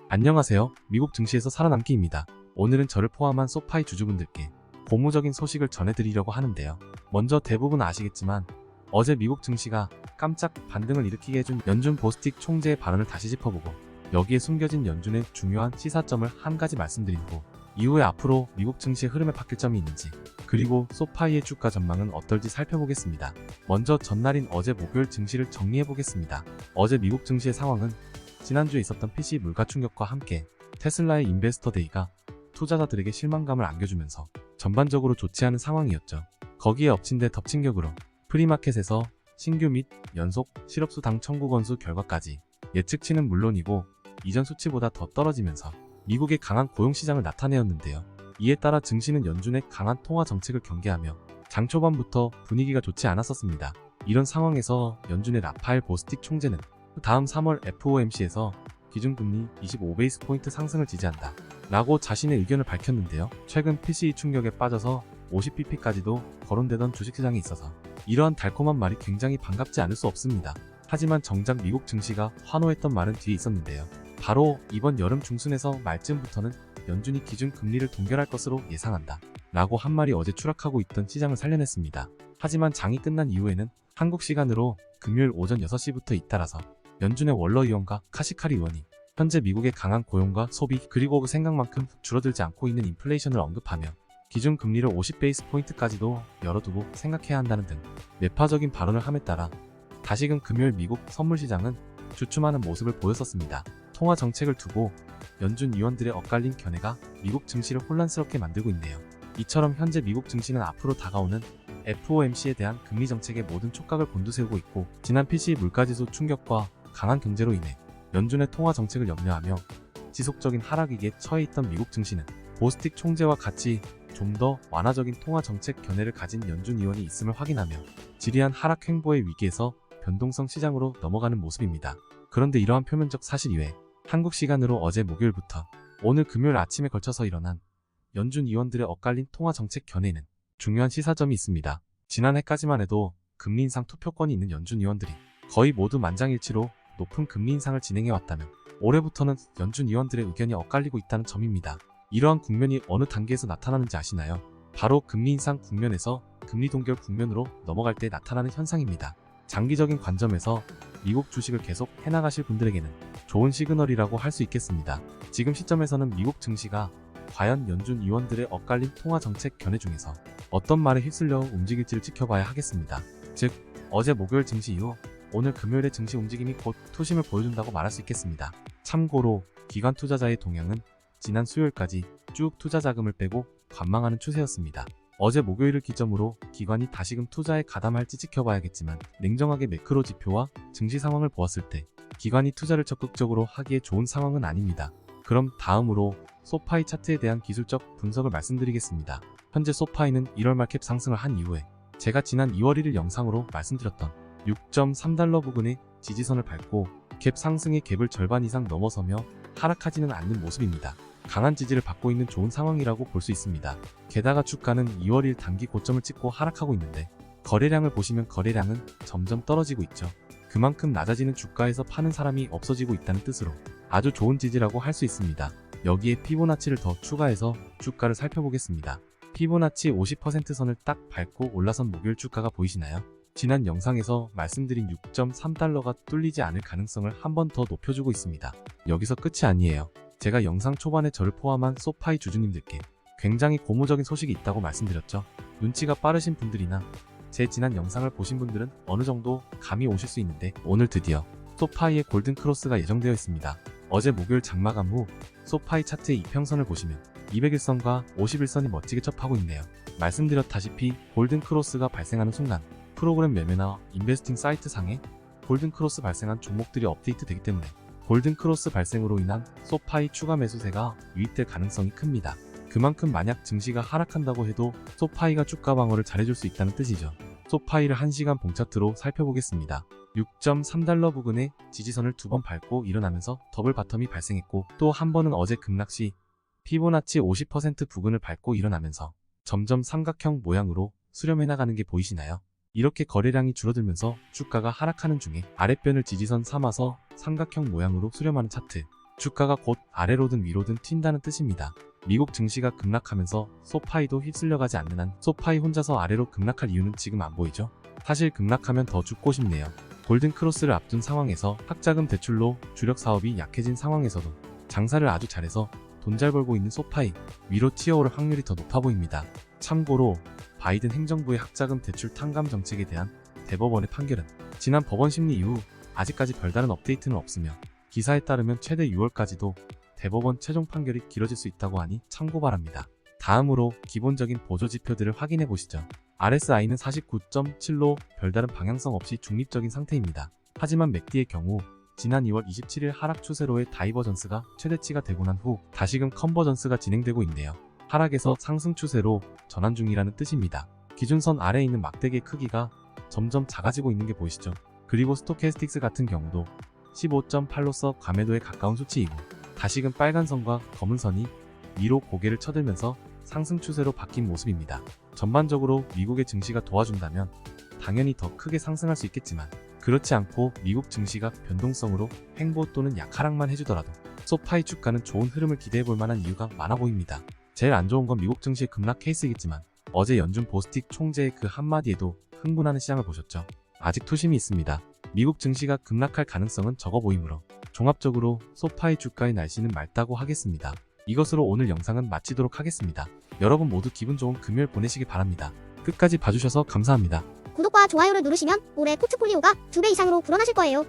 안녕하세요. 미국 증시에서 살아남기입니다. 오늘은 저를 포함한 소파이 주주분들께 고무적인 소식을 전해드리려고 하는데요. 먼저 대부분 아시겠지만 어제 미국 증시가 깜짝 반등을 일으키게 해준 연준 보스틱 총재의 발언을 다시 짚어보고 여기에 숨겨진 연준의 중요한 시사점을 한 가지 말씀드린 후 이후에 앞으로 미국 증시의 흐름에 바뀔 점이 있는지 그리고 소파이의 주가 전망은 어떨지 살펴보겠습니다. 먼저 전날인 어제 목요일 증시를 정리해보겠습니다. 어제 미국 증시의 상황은 지난주에 있었던 PC 물가 충격과 함께 테슬라의 인베스터 데이가 투자자들에게 실망감을 안겨주면서 전반적으로 좋지 않은 상황이었죠. 거기에 엎친 데 덮친 격으로 프리마켓에서 신규 및 연속 실업수 당 청구 건수 결과까지 예측치는 물론이고 이전 수치보다 더 떨어지면서 미국의 강한 고용시장을 나타내었는데요. 이에 따라 증시는 연준의 강한 통화 정책을 경계하며 장 초반부터 분위기가 좋지 않았었습니다. 이런 상황에서 연준의 라파엘 보스틱 총재는 다음 3월 FOMC에서 기준금리 25베이스포인트 상승을 지지한다 라고 자신의 의견을 밝혔는데요. 최근 PCE 충격에 빠져서 50bp까지도 거론되던 주식시장에 있어서 이러한 달콤한 말이 굉장히 반갑지 않을 수 없습니다. 하지만 정작 미국 증시가 환호했던 말은 뒤에 있었는데요. 바로 이번 여름 중순에서 말쯤부터는 연준이 기준금리를 동결할 것으로 예상한다 라고 한 말이 어제 추락하고 있던 시장을 살려냈습니다. 하지만 장이 끝난 이후에는 한국 시간으로 금요일 오전 6시부터 잇따라서 연준의 월러 의원과 카시카리 의원이 현재 미국의 강한 고용과 소비 그리고 그 생각만큼 줄어들지 않고 있는 인플레이션을 언급하며 기준금리를 50베이스포인트까지도 열어두고 생각해야 한다는 등 매파적인 발언을 함에 따라 다시금 금요일 미국 선물시장은 주춤하는 모습을 보였었습니다. 통화 정책을 두고 연준 위원들의 엇갈린 견해가 미국 증시를 혼란스럽게 만들고 있네요. 이처럼 현재 미국 증시는 앞으로 다가오는 FOMC에 대한 금리 정책의 모든 촉각을 곤두세우고 있고 지난 PC 물가지수 충격과 강한 경제로 인해 연준의 통화 정책을 염려하며 지속적인 하락 위기에 처해 있던 미국 증시는 보스틱 총재와 같이 좀 더 완화적인 통화 정책 견해를 가진 연준 위원이 있음을 확인하며 지리한 하락 행보의 위기에서 변동성 시장으로 넘어가는 모습입니다. 그런데 이러한 표면적 사실 이외에 한국 시간으로 어제 목요일부터 오늘 금요일 아침에 걸쳐서 일어난 연준 위원들의 엇갈린 통화 정책 견해에는 중요한 시사점이 있습니다. 지난해까지만 해도 금리 인상 투표권이 있는 연준 위원들이 거의 모두 만장일치로 높은 금리 인상을 진행해왔다면 올해부터는 연준 위원들의 의견이 엇갈리고 있다는 점입니다. 이러한 국면이 어느 단계에서 나타나는지 아시나요? 바로 금리 인상 국면에서 금리 동결 국면으로 넘어갈 때 나타나는 현상입니다. 장기적인 관점에서 미국 주식을 계속 해나가실 분들에게는 좋은 시그널이라고 할 수 있겠습니다. 지금 시점에서는 미국 증시가 과연 연준 위원들의 엇갈린 통화 정책 견해 중에서 어떤 말에 휩쓸려 움직일지를 지켜봐야 하겠습니다. 즉, 어제 목요일 증시 이후 오늘 금요일의 증시 움직임이 곧 투심을 보여준다고 말할 수 있겠습니다. 참고로 기관 투자자의 동향은 지난 수요일까지 쭉 투자 자금을 빼고 관망하는 추세였습니다. 어제 목요일을 기점으로 기관이 다시금 투자에 가담할지 지켜봐야겠지만 냉정하게 매크로 지표와 증시 상황을 보았을 때 기관이 투자를 적극적으로 하기에 좋은 상황은 아닙니다. 그럼 다음으로 소파이 차트에 대한 기술적 분석을 말씀드리겠습니다. 현재 소파이는 1월 말 캡 상승을 한 이후에 제가 지난 2월 1일 영상으로 말씀드렸던 6.3달러 부근의 지지선을 밟고 캡 상승의 갭을 절반 이상 넘어서며 하락하지는 않는 모습입니다. 강한 지지를 받고 있는 좋은 상황이라고 볼 수 있습니다. 게다가 주가는 2월 1일 단기 고점을 찍고 하락하고 있는데 거래량을 보시면 거래량은 점점 떨어지고 있죠. 그만큼 낮아지는 주가에서 파는 사람이 없어지고 있다는 뜻으로 아주 좋은 지지라고 할 수 있습니다. 여기에 피보나치를 더 추가해서 주가를 살펴보겠습니다. 피보나치 50% 선을 딱 밟고 올라선 목요일 주가가 보이시나요? 지난 영상에서 말씀드린 6.3달러가 뚫리지 않을 가능성을 한 번 더 높여주고 있습니다. 여기서 끝이 아니에요. 제가 영상 초반에 저를 포함한 소파이 주주님들께 굉장히 고무적인 소식이 있다고 말씀드렸죠. 눈치가 빠르신 분들이나 제 지난 영상을 보신 분들은 어느 정도 감이 오실 수 있는데 오늘 드디어 소파이의 골든 크로스가 예정되어 있습니다. 어제 목요일 장마감 후 소파이 차트의 이평선을 보시면 201선과 51선이 멋지게 접하고 있네요. 말씀드렸다시피 골든 크로스가 발생하는 순간 프로그램 매매나 인베스팅 사이트 상에 골든 크로스 발생한 종목들이 업데이트 되기 때문에 골든 크로스 발생으로 인한 소파이 추가 매수세가 유입될 가능성이 큽니다. 그만큼 만약 증시가 하락한다고 해도 소파이가 주가 방어를 잘해줄 수 있다는 뜻이죠. 소파이를 1시간 봉차트로 살펴보겠습니다. 6.3달러 부근의 지지선을 2번 밟고 일어나면서 더블 바텀이 발생했고 또 한 번은 어제 급락 시 피보나치 50% 부근을 밟고 일어나면서 점점 삼각형 모양으로 수렴해 나가는 게 보이시나요? 이렇게 거래량이 줄어들면서 주가가 하락하는 중에 아랫변을 지지선 삼아서 삼각형 모양으로 수렴하는 차트, 주가가 곧 아래로든 위로든 튄다는 뜻입니다. 미국 증시가 급락하면서 소파이도 휩쓸려가지 않는 한 소파이 혼자서 아래로 급락할 이유는 지금 안 보이죠? 사실 급락하면 더 죽고 싶네요. 골든 크로스를 앞둔 상황에서 학자금 대출로 주력 사업이 약해진 상황에서도 장사를 아주 잘해서 돈 잘 벌고 있는 소파이, 위로 튀어오를 확률이 더 높아 보입니다. 참고로 바이든 행정부의 학자금 대출 탕감 정책에 대한 대법원의 판결은 지난 법원 심리 이후 아직까지 별다른 업데이트는 없으며 기사에 따르면 최대 6월까지도 대법원 최종 판결이 길어질 수 있다고 하니 참고 바랍니다. 다음으로 기본적인 보조 지표들을 확인해 보시죠. RSI는 49.7로 별다른 방향성 없이 중립적인 상태입니다. 하지만 맥디의 경우 지난 2월 27일 하락 추세로의 다이버전스가 최대치가 되고 난 후 다시금 컨버전스가 진행되고 있네요. 하락에서 상승 추세로 전환 중이라는 뜻입니다. 기준선 아래에 있는 막대기의 크기가 점점 작아지고 있는 게 보이시죠? 그리고 스토캐스틱스 같은 경우도 15.8로서 과매도에 가까운 수치이고 다시금 빨간 선과 검은 선이 위로 고개를 쳐들면서 상승 추세로 바뀐 모습입니다. 전반적으로 미국의 증시가 도와준다면 당연히 더 크게 상승할 수 있겠지만 그렇지 않고 미국 증시가 변동성으로 횡보 또는 약하락만 해주더라도 소파이 주가는 좋은 흐름을 기대해볼 만한 이유가 많아 보입니다. 제일 안 좋은 건 미국 증시의 급락 케이스이겠지만 어제 연준 보스틱 총재의 그 한마디에도 흥분하는 시장을 보셨죠? 아직 투심이 있습니다. 미국 증시가 급락할 가능성은 적어 보이므로 종합적으로 소파이 주가의 날씨는 맑다고 하겠습니다. 이것으로 오늘 영상은 마치도록 하겠습니다. 여러분 모두 기분 좋은 금요일 보내시기 바랍니다. 끝까지 봐주셔서 감사합니다. 구독과 좋아요를 누르시면 올해 포트폴리오가 2배 이상으로 불어나실 거예요.